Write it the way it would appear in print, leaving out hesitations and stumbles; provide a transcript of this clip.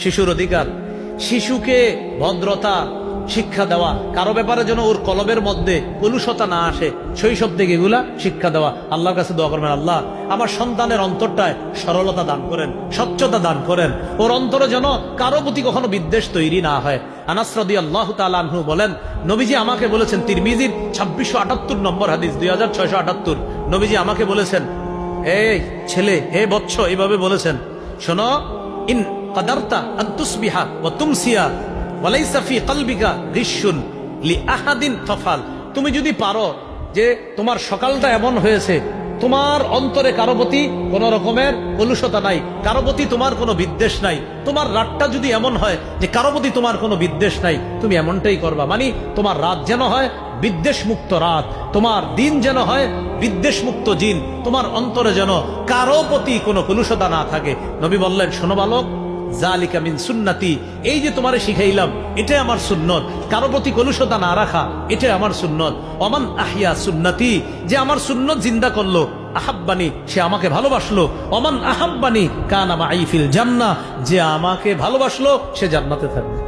শিশুর অধিকার, শিশুকে ভদ্রতা শিক্ষা দেওয়া, কারো ব্যাপারে যেন ওর কলবের মধ্যে কলুষতা না আসে, শৈশব থেকে এগুলা শিক্ষা দেওয়া। আল্লাহর কাছে দোয়া করবেন, আল্লাহ আমার সন্তানের অন্তরটায় সরলতা দান করেন, স্বচ্ছতা দান করেন, ওর অন্তরে যেন কারো প্রতি কখনো বিদ্বেষ তৈরি না হয়। আনাস রাদিয়াল্লাহু তাআলা আনহু বলেন, নবীজি আমাকে বলেছেন, তিরমিজির 2678 নম্বর হাদিস, 2678, নবীজি আমাকে বলেছেন, এই ছেলে, হে বৎস, এইভাবে বলেছেন, শোনো, ইন কাদারতা আন তুসবিহা ওয়া তুমসিয়া ওয়ালাইসা ফি কলবিকা গিশুন লিআহাদিন ফাফাল। তুমি যদি পারো যে তোমার সকালটা এমন হয়েছে, তোমার অন্তরে কারো প্রতি কোন রকমের কলুষতা নাই, কারো প্রতি তোমার কোনো বিদ্বেষ নাই, তোমার রাতটা যদি এমন হয় যে কারো প্রতি তোমার কোনো বিদ্বেষ নাই, তুমি এমনটাই করবা। মানে তোমার রাত যেন হয় বিদ্বেষ মুক্ত রাত, তোমার দিন যেন হয় বিদ্বেষ মুক্ত দিন, তোমার অন্তরে যেন কারো প্রতি কোনো কলুষতা না থাকে। নবী বললেন, শোনো বালক, জালিকা মিন সুন্নতি, এই যে তোমারে শিখাইলাম এটাই আমার সুন্নত, কারো প্রতি কলুষতা না রাখা এটাই আমার সুন্নত। ওমান আহিয়া সুন্নতি, যে আমার সুন্নত জিন্দা করলো, আহাব্বানি, সে আমাকে ভালোবাসলো, ওমান আহাব্বানি কানা মাই ফিল জান্নাহ, যে আমাকে ভালোবাসলো সে জান্নাতে থাকবে।